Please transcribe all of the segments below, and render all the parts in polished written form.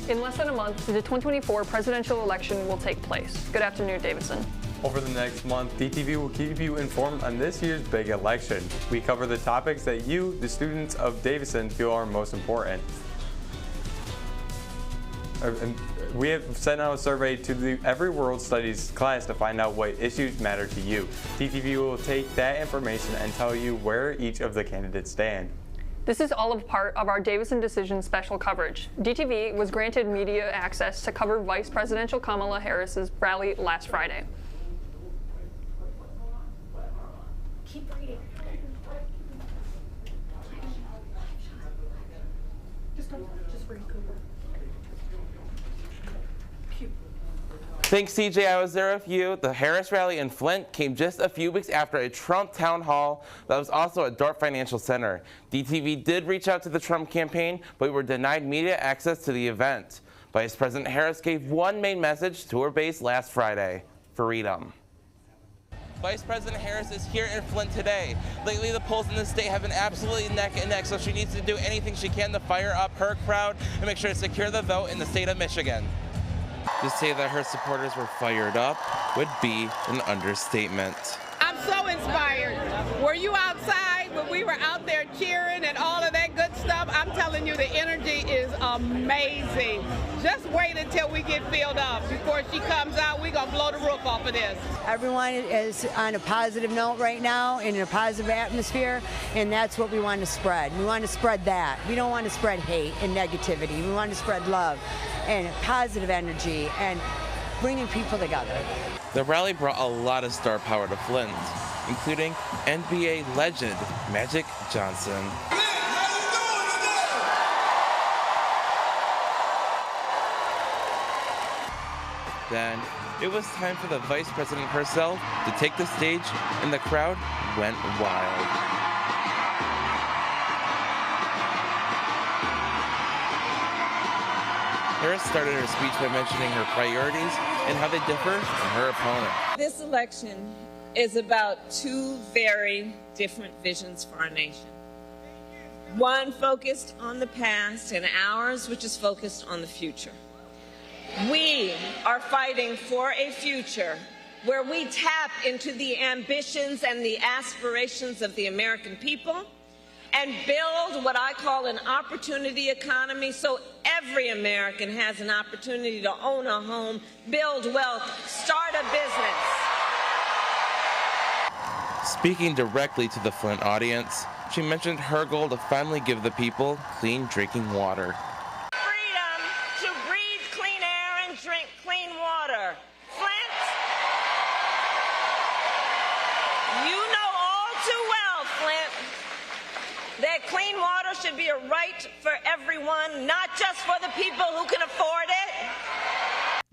In less than a month, the 2024 presidential election will take place. Good afternoon, Davidson. Over the next month, DTV will keep you informed on this year's big election. We cover the topics that you, the students of Davidson, feel are most important. We have sent out a survey to the Every World Studies class to find out what issues matter to you. DTV will take that information and tell you where each of the candidates stand. This is all of part of our Davidson Decision special coverage. DTV was granted media access to cover Vice Presidential Kamala Harris's rally last Friday. Keep reading. Just read Cooper. Thanks, CJ. I was there with you. The Harris rally in Flint came just a few weeks after a Trump town hall that was also at Dorp Financial Center. DTV did reach out to the Trump campaign, but we were denied media access to the event. Vice President Harris gave one main message to her base last Friday: freedom. Vice President Harris is here in Flint today. Lately, the polls in the state have been absolutely neck and neck, so she needs to do anything she can to fire up her crowd and make sure to secure the vote in the state of Michigan. To say that her supporters were fired up would be an understatement. I'm so inspired. Were you outside when we were out there cheering and all of that good stuff? I'm telling you, the energy is amazing. Just wait until we get filled up. Before she comes out, we're going to blow the roof off of this. Everyone is on a positive note right now, in a positive atmosphere, and that's what we want to spread. We want to spread that. We don't want to spread hate and negativity. We want to spread love and positive energy and bringing people together. The rally brought a lot of star power to Flint, including NBA legend Magic Johnson. Then it was time for the Vice President herself to take the stage, and the crowd went wild. Harris started her speech by mentioning her priorities and how they differ from her opponent. This election is about two very different visions for our nation. One focused on the past, and ours which is focused on the future. We are fighting for a future where we tap into the ambitions and the aspirations of the American people and build what I call an opportunity economy, so every American has an opportunity to own a home, build wealth, start a business. Speaking directly to the Flint audience, she mentioned her goal to finally give the people clean drinking water. Freedom to breathe clean air and drink clean water. Flint, you know all too well, Flint, that clean water should be a right for everyone, not just for the people who can afford it.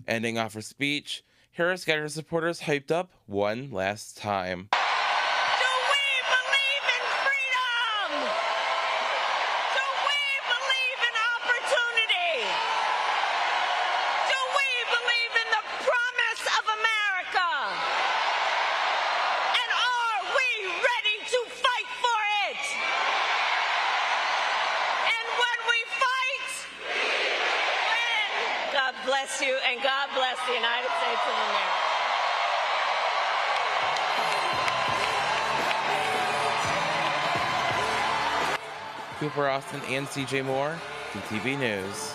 Ending off her speech, Harris got her supporters hyped up one last time. Do we believe in freedom? Do we believe in opportunity? Do we believe in the promise of America? And are we ready to fight for it? And when we fight, we win. God bless you, and God bless the United States of America. Cooper Austin and CJ Moore, DTV News.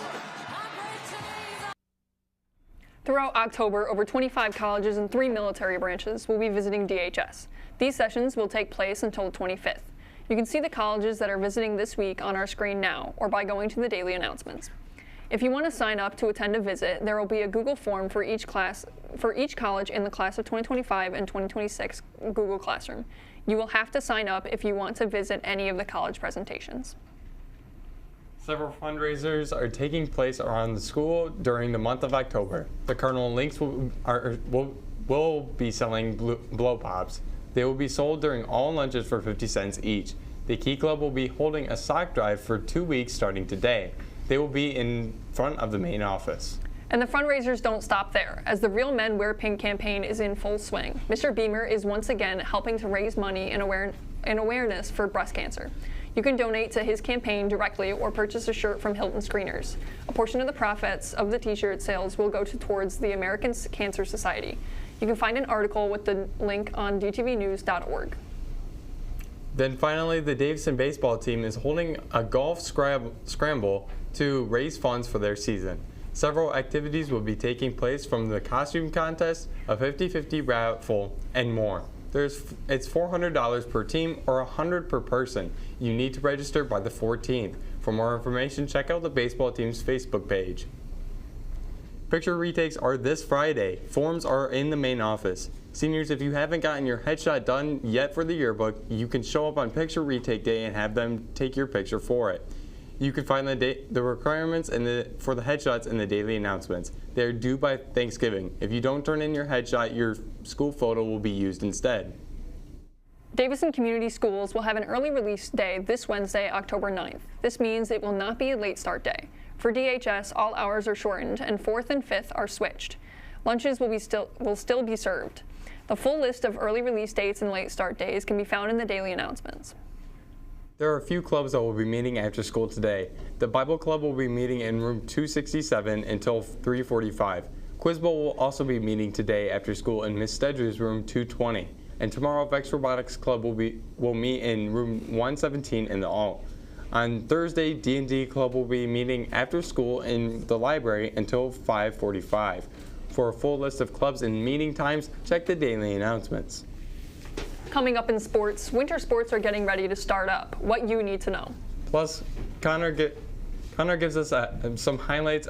Throughout October, over 25 colleges and 3 military branches will be visiting DHS. These sessions will take place until the 25th. You can see the colleges that are visiting this week on our screen now, or by going to the daily announcements. If you want to sign up to attend a visit, there will be a Google form for each college in the class of 2025 and 2026 Google Classroom. You will have to sign up if you want to visit any of the college presentations. Several fundraisers are taking place around the school during the month of October. The Colonel and Lynx will be selling blow pops. They will be sold during all lunches for 50 cents each. The Key Club will be holding a sock drive for 2 weeks starting today. They will be in front of the main office. And the fundraisers don't stop there, as the Real Men Wear Pink campaign is in full swing. Mr. Beamer is once again helping to raise money and awareness for breast cancer. You can donate to his campaign directly or purchase a shirt from Hilton Screeners. A portion of the profits of the t-shirt sales will go towards the American Cancer Society. You can find an article with the link on dtvnews.org. Then finally, the Davison baseball team is holding a golf scramble to raise funds for their season. Several activities will be taking place, from the costume contest, a 50-50 raffle, and more. It's $400 per team or $100 per person. You need to register by the 14th. For more information, check out the baseball team's Facebook page. Picture retakes are this Friday. Forms are in the main office. Seniors, if you haven't gotten your headshot done yet for the yearbook, you can show up on picture retake day and have them take your picture for it. You can find the requirements for the headshots in the daily announcements. They are due by Thanksgiving. If you don't turn in your headshot, your school photo will be used instead. Davison Community Schools will have an early release day this Wednesday, October 9th. This means it will not be a late start day. For DHS, all hours are shortened and 4th and 5th are switched. Lunches will still be served. The full list of early release dates and late start days can be found in the daily announcements. There are a few clubs that will be meeting after school today. The Bible Club will be meeting in room 267 until 3:45. Quiz Bowl will also be meeting today after school in Miss Stedger's room 220. And tomorrow, Vex Robotics Club will meet in room 117 in the Alt. On Thursday, D&D Club will be meeting after school in the library until 5:45. For a full list of clubs and meeting times, check the daily announcements. Coming up in sports, winter sports are getting ready to start up. What you need to know. Plus, Connor gives us some highlights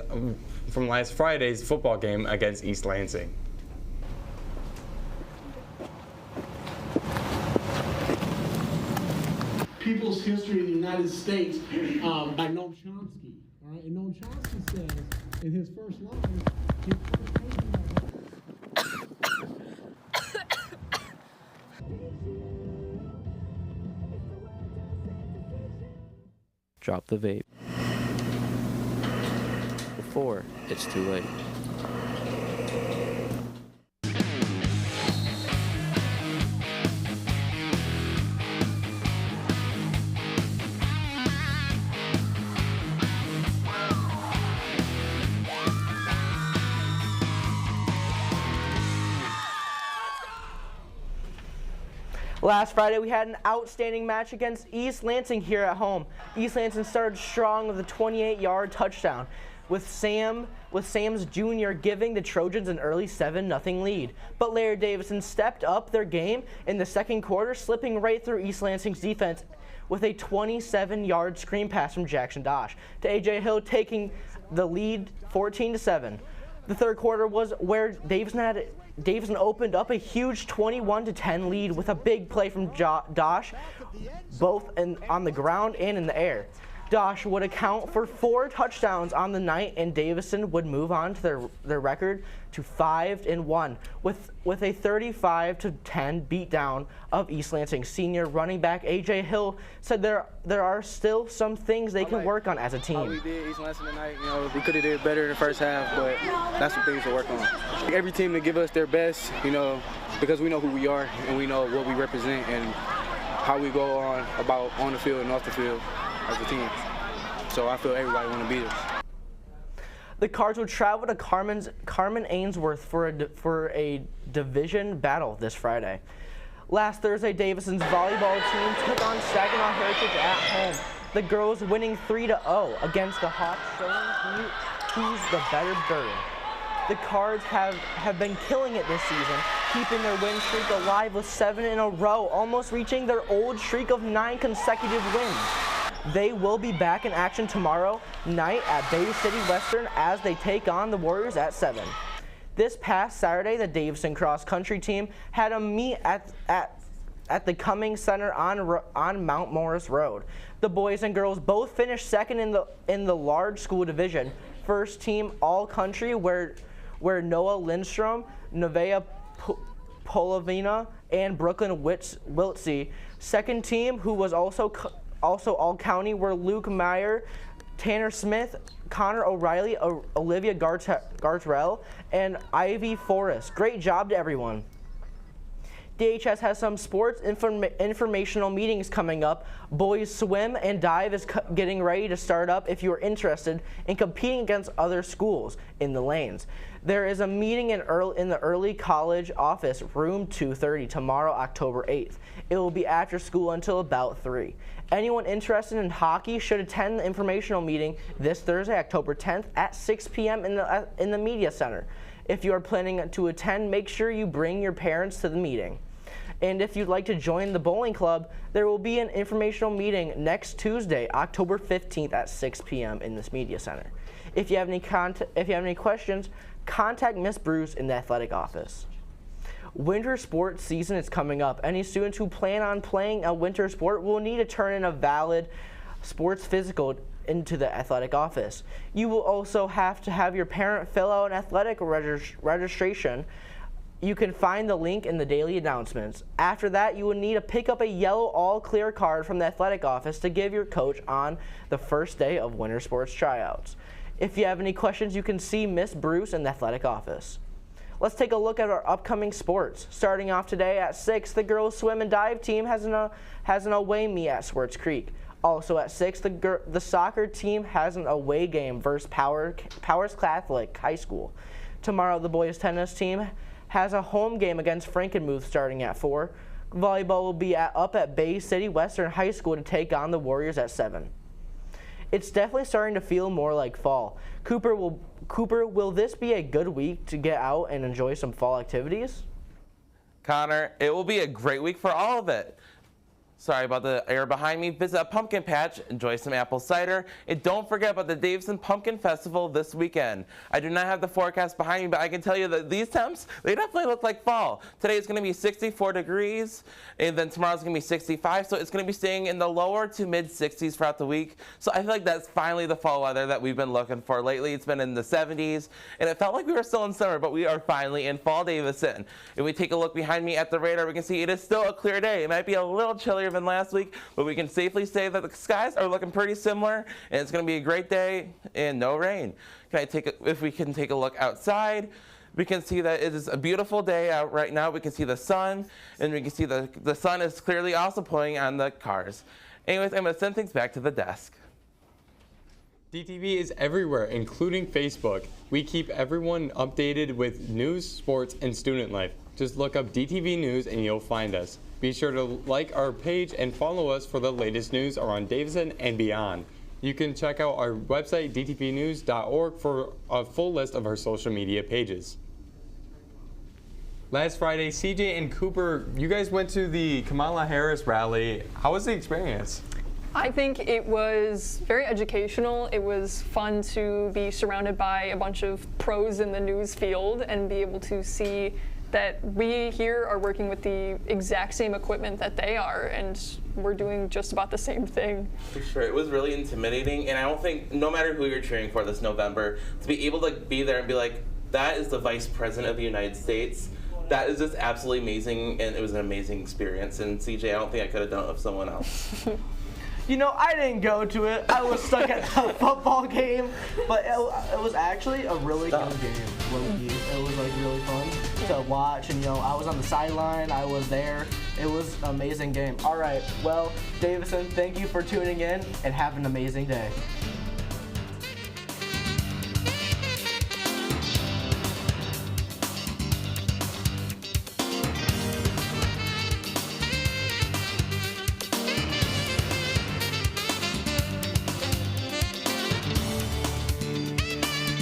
from last Friday's football game against East Lansing. People's History of the United States by Noam Chomsky. All right, and Noam Chomsky says in his first line, drop the vape before it's too late. Last Friday, we had an outstanding match against East Lansing here at home. East Lansing started strong with a 28-yard touchdown, with Sam's Jr. giving the Trojans an early 7-0 lead. But Larry Davison stepped up their game in the second quarter, slipping right through East Lansing's defense with a 27-yard screen pass from Jackson Dosh to A.J. Hill, taking the lead 14-7. The third quarter was where Davison opened up a huge 21-10 lead with a big play from Dosh, both on the ground and in the air. Dosh would account for 4 touchdowns on the night, and Davison would move on to their record to 5-1 with a 35-10 beatdown of East Lansing. Senior running back A.J. Hill said there are still some things they can work on as a team. We did East Lansing tonight. We could have did better in the first half, but that's some things to work on. Every team to give us their best, because we know who we are and we know what we represent and how we go on the field and off the field as a team. So I feel everybody want to beat us. The Cards will travel to Carmen Ainsworth for a division battle this Friday. Last Thursday, Davison's volleyball team took on Saginaw Heritage at home. The girls winning 3-0 against the Hawks, showing who's the better bird. The Cards have been killing it this season, keeping their win streak alive with 7 in a row, almost reaching their old streak of 9 consecutive wins. They will be back in action tomorrow night at Bay City Western as they take on the Warriors at 7. This past Saturday, the Davison cross country team had a meet at the Cummings Center on Mount Morris Road. The boys and girls both finished second in the large school division. First team all country where Noah Lindstrom, Nevaeh Polavina, and Brooklyn Wiltsey. Second team, who was also all county, were Luke Meyer, Tanner Smith, Connor O'Reilly, Olivia Gartrell, and Ivy Forrest. Great job to everyone. DHS has some sports informational meetings coming up. Boys swim and dive is getting ready to start up if you are interested in competing against other schools in the lanes. There is a meeting in the early college office, room 230, tomorrow, October 8th. It will be after school until about 3. Anyone interested in hockey should attend the informational meeting this Thursday, October 10th at 6 p.m. in the Media Center. If you are planning to attend, make sure you bring your parents to the meeting. And if you'd like to join the bowling club, there will be an informational meeting next Tuesday, October 15th at 6 p.m. in this Media Center. If you have any questions, contact Miss Bruce in the athletic office. Winter sports season is coming up. Any students who plan on playing a winter sport will need to turn in a valid sports physical into the athletic office. You will also have to have your parent fill out an athletic registration. You can find the link in the daily announcements. After that, you will need to pick up a yellow all-clear card from the athletic office to give your coach on the first day of winter sports tryouts. If you have any questions, you can see Miss Bruce in the athletic office. Let's take a look at our upcoming sports. Starting off today at 6, the girls swim and dive team has an away meet at Swartz Creek. Also at 6, the soccer team has an away game versus Powers Catholic High School. Tomorrow, the boys tennis team has a home game against Frankenmuth starting at 4. Volleyball will be up at Bay City Western High School to take on the Warriors at 7. It's definitely starting to feel more like fall. Cooper, will this be a good week to get out and enjoy some fall activities? Connor, it will be a great week for all of it. Sorry about the air behind me. Visit a pumpkin patch, enjoy some apple cider, and don't forget about the Davison Pumpkin Festival this weekend. I do not have the forecast behind me, but I can tell you that these temps, they definitely look like fall. Today it's going to be 64 degrees, and then tomorrow's going to be 65, so it's going to be staying in the lower to mid 60s throughout the week. So I feel like that's finally the fall weather that we've been looking for lately. It's been in the 70s, and it felt like we were still in summer, but we are finally in fall Davison. If we take a look behind me at the radar, we can see it is still a clear day. It might be a little chillier than last week, but we can safely say that the skies are looking pretty similar, and it's going to be a great day and no rain. If we can take a look outside, we can see that it is a beautiful day out right now. We can see the sun, and we can see the sun is clearly also pulling on the cars. Anyways, I'm going to send things back to the desk. DTV is everywhere, including Facebook. We keep everyone updated with news, sports, and student life. Just look up DTV News and you'll find us. Be sure to like our page and follow us for the latest news around Davison and beyond. You can check out our website, dtvnews.org, for a full list of our social media pages. Last Friday, CJ and Cooper, you guys went to the Kamala Harris rally. How was the experience? I think it was very educational. It was fun to be surrounded by a bunch of pros in the news field and be able to see that we here are working with the exact same equipment that they are, and we're doing just about the same thing. For sure, it was really intimidating, and I don't think, no matter who you're cheering for this November, to be able to be there and be like, that is the Vice President of the United States, that is just absolutely amazing, and it was an amazing experience. And CJ, I don't think I could have done it with someone else. You know, I didn't go to it. I was stuck at a football game, but it was actually a really good game. It was like really fun to watch, and you know, I was on the sideline. I was there. It was an amazing game. All right, well, Davison, thank you for tuning in, and have an amazing day.